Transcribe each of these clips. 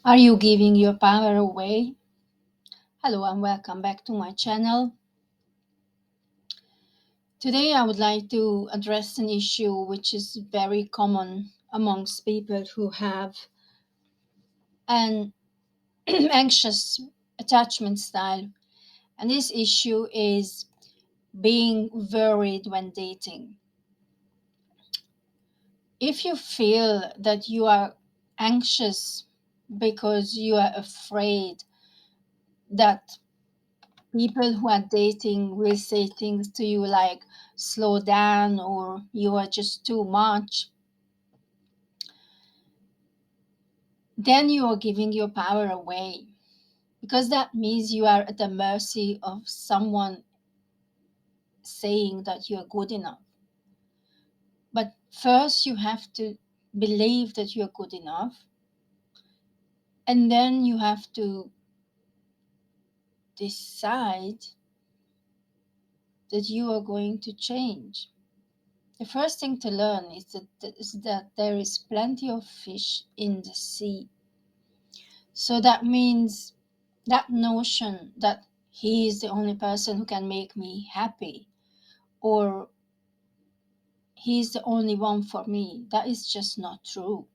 Are you giving your power away? Hello and welcome back to my channel. Today I would like to address an issue which is very common amongst people who have an anxious attachment style. And this issue is being worried when dating. If you feel that you are anxious because you are afraid that people who are dating will say things to you like slow down or you are just too much, then you are giving your power away, because that means you are at the mercy of someone saying that you're good enough. But first you have to believe that you're good enough, and then you have to decide that you are going to change. The first thing to learn is that there is plenty of fish in the sea. So that means that notion that he is the only person who can make me happy, or he's the only one for me, that is just not true.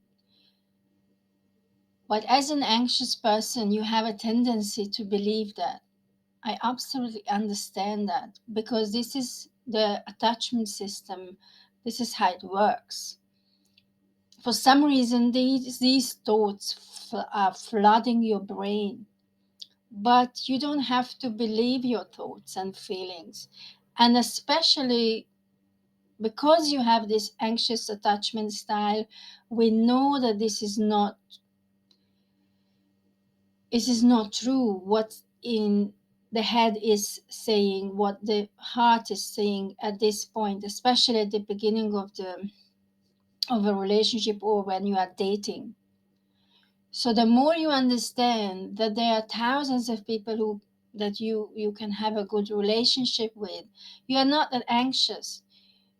But as an anxious person, you have a tendency to believe that. I absolutely understand that, because this is the attachment system. This is how it works. For some reason, these thoughts are flooding your brain, but you don't have to believe your thoughts and feelings. And especially because you have this anxious attachment style, we know that this is not true. What in the head is saying, what the heart is saying at this point, especially at the beginning of a relationship or when you are dating. So the more you understand that there are thousands of people that you can have a good relationship with, you are not that anxious.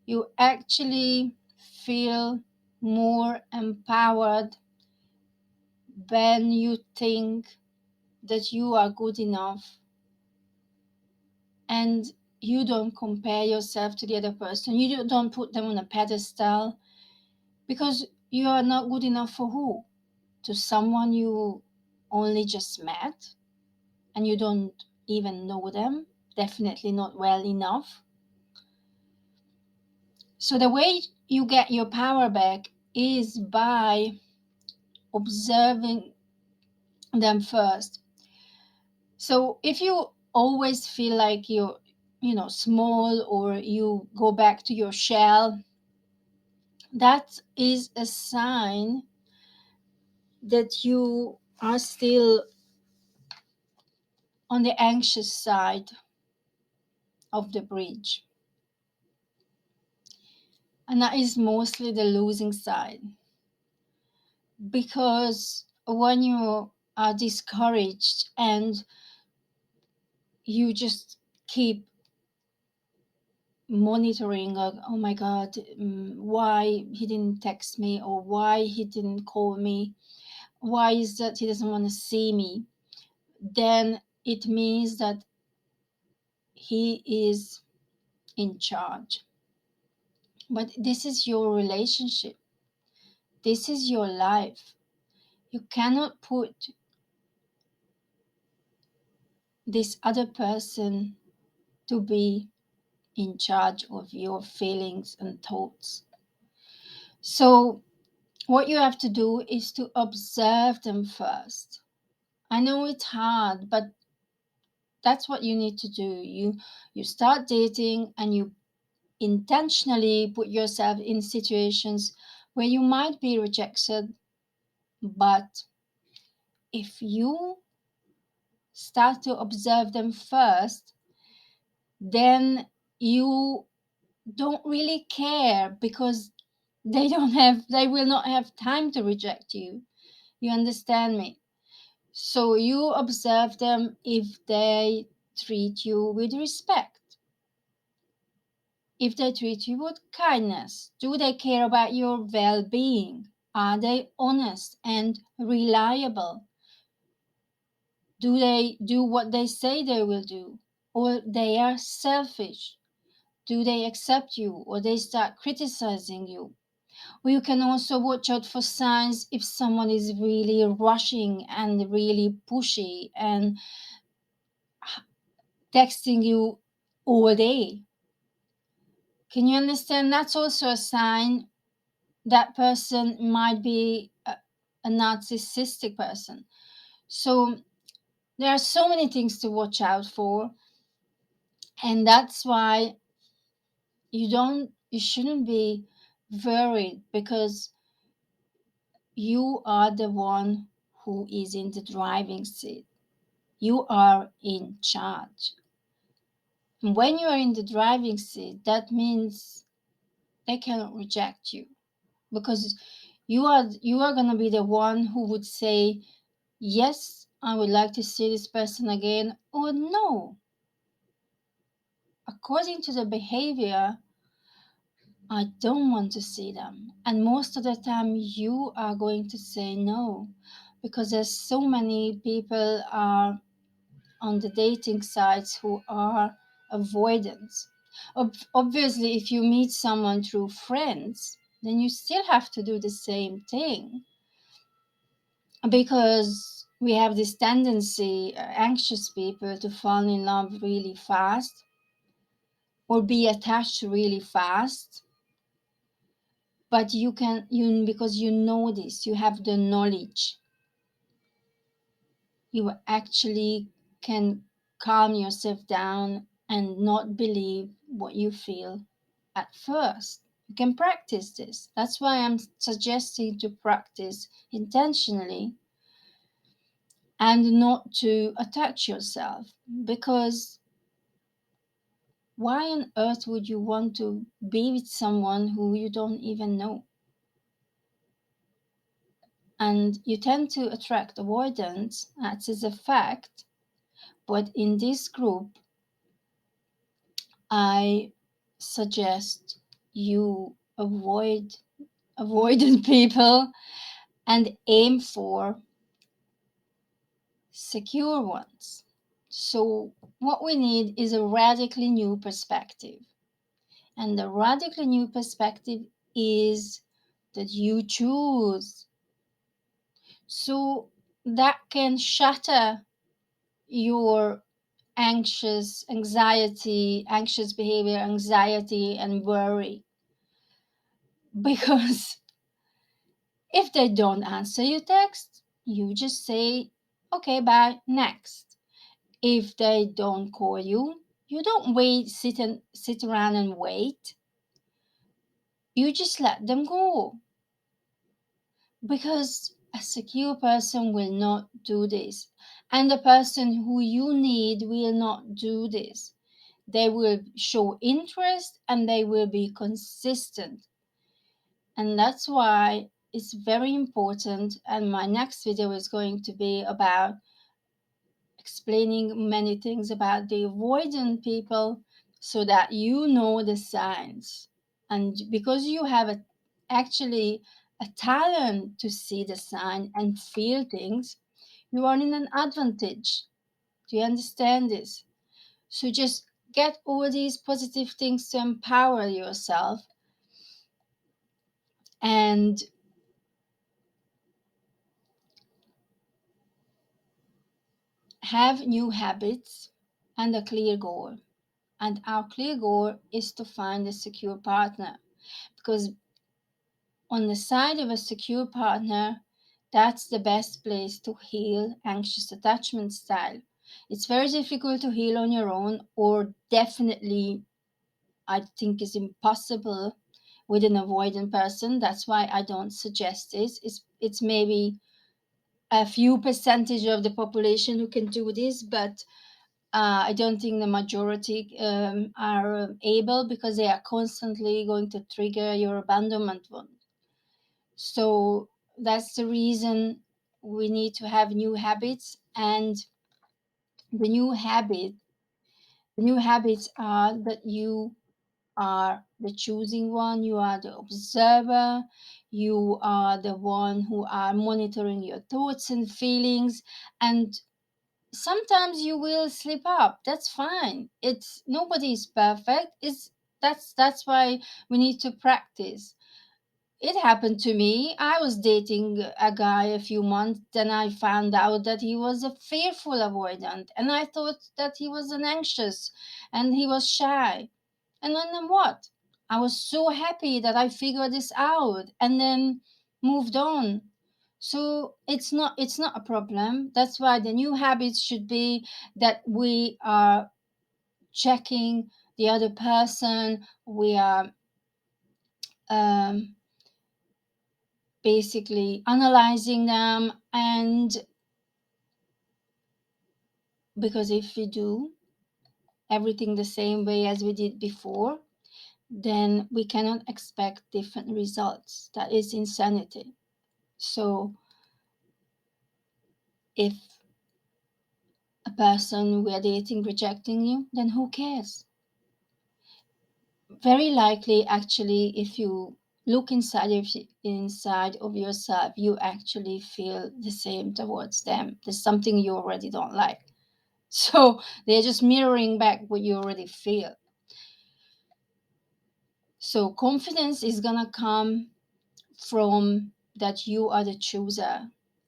You actually feel more empowered when you think that you are good enough, and you don't compare yourself to the other person. You don't put them on a pedestal, because you are not good enough for who? To someone you only just met and you don't even know them, definitely not well enough. So the way you get your power back is by observing them first. So if you always feel like you're small, or you go back to your shell, that is a sign that you are still on the anxious side of the bridge. And that is mostly the losing side. Because when you are discouraged and you just keep monitoring, oh my God, why he didn't text me, or why he didn't call me, why is that he doesn't want to see me, then it means that he is in charge. But this is your relationship. This is your life. You cannot put this other person to be in charge of your feelings and thoughts. So, what you have to do is to observe them first. I know it's hard, but that's what you need to do. You start dating and you intentionally put yourself in situations where you might be rejected, but if you start to observe them first, then you don't really care, because they will not have time to reject you. You understand me? So you observe them. If they treat you with respect, if they treat you with kindness, do they care about your well-being? Are they honest and reliable? Do they do what they say they will do? Or they are selfish? Do they accept you or they start criticizing you? Or you can also watch out for signs if someone is really rushing and really pushy and texting you all day. Can you understand? That's also a sign that person might be a narcissistic person. So there are so many things to watch out for, and that's why you shouldn't be worried, because you are the one who is in the driving seat. You are in charge. And when you are in the driving seat, that means they cannot reject you, because you are going to be the one who would say, yes, I would like to see this person again, or no, according to the behavior, I don't want to see them. And most of the time, you are going to say no, because there's so many people are on the dating sites who are avoidance. Obviously, if you meet someone through friends, then you still have to do the same thing, because we have this tendency, anxious people, to fall in love really fast or be attached really fast. But you because you know this, you have the knowledge, you actually can calm yourself down and not believe what you feel at first. You can practice this. That's why I'm suggesting to practice intentionally and not to attach yourself, because why on earth would you want to be with someone who you don't even know? And you tend to attract avoidance, that is a fact. But in this group, I suggest you avoid avoidant people and aim for secure ones. So what we need is a radically new perspective. And the radically new perspective is that you choose. So that can shatter your anxious behavior, anxiety, and worry. Because if they don't answer your text, you just say, okay, bye, next. If they don't call you, you don't sit around and wait. You just let them go. Because a secure person will not do this. And the person who you need will not do this. They will show interest and they will be consistent. And that's why it's very important. And my next video is going to be about explaining many things about the avoidant people, so that you know the signs. And because you have actually a talent to see the sign and feel things, you are in an advantage. Do you understand this? So just get all these positive things to empower yourself and have new habits and a clear goal. And our clear goal is to find a secure partner, because on the side of a secure partner, that's the best place to heal anxious attachment style. It's very difficult to heal on your own, or definitely, I think, is impossible with an avoidant person. That's why I don't suggest this. It's maybe a few percentage of the population who can do this, but I don't think the majority are able, because they are constantly going to trigger your abandonment one. So that's the reason we need to have new habits. And the new habit, the new habits are that you are the choosing one, you are the observer, you are the one who are monitoring your thoughts and feelings, and sometimes you will slip up. That's fine. It's nobody is perfect. It's that's why we need to practice. It happened to me. I was dating a guy a few months, then I found out that he was a fearful avoidant, and I thought that he was an anxious and he was shy. And then what? I was so happy that I figured this out and then moved on. So it's not a problem. That's why the new habits should be that we are checking the other person. We are um, basically analyzing them, and because if we do everything the same way as we did before, then we cannot expect different results. That is insanity. So if a person we are dating rejecting you, then who cares? Very likely, actually, if you look inside of yourself, you actually feel the same towards them. There's something you already don't like. So they're just mirroring back what you already feel. So confidence is gonna come from that you are the chooser,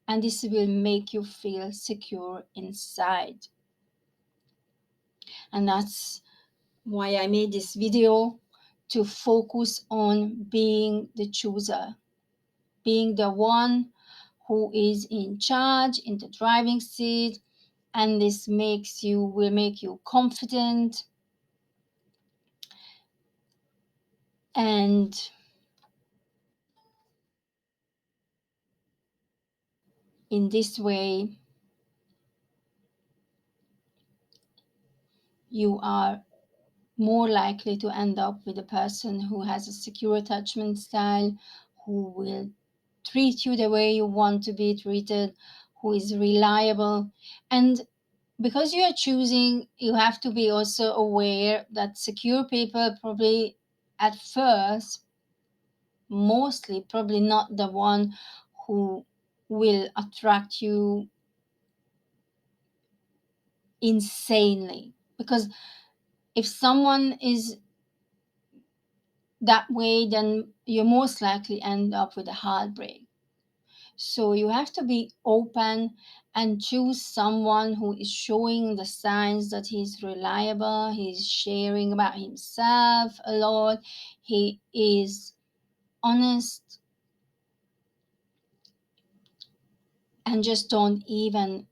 and this will make you feel secure inside. And that's why I made this video, to focus on being the chooser, being the one who is in charge, in the driving seat, and this will make you confident, and in this way you are more likely to end up with a person who has a secure attachment style, who will treat you the way you want to be treated, who is reliable. And because you are choosing, you have to be also aware that secure people probably at first, mostly probably not the one who will attract you insanely. Because if someone is that way, then you most likely end up with a heartbreak. So you have to be open and choose someone who is showing the signs that he's reliable, he's sharing about himself a lot, he is honest, and just don't even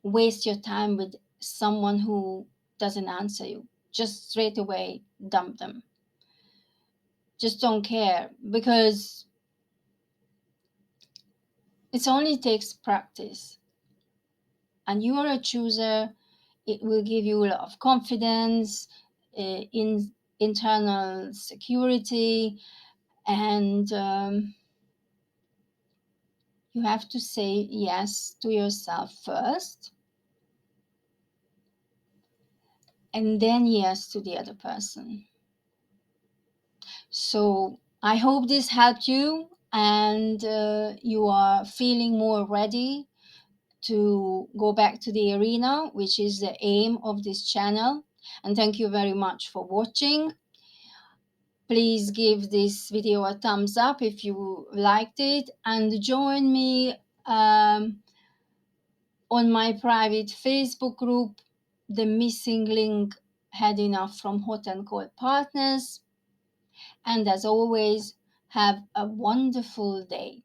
waste your time with someone who doesn't answer you. Just straight away dump them. Just don't care, because it only takes practice. And you are a chooser. It will give you a lot of confidence, in internal security, and you have to say yes to yourself first, and then yes to the other person. So I hope this helped you, and you are feeling more ready to go back to the arena, which is the aim of this channel. And thank you very much for watching. Please give this video a thumbs up if you liked it, and join me on my private Facebook group, The Missing Link Had Enough from Hot and Cold Partners. And as always, have a wonderful day.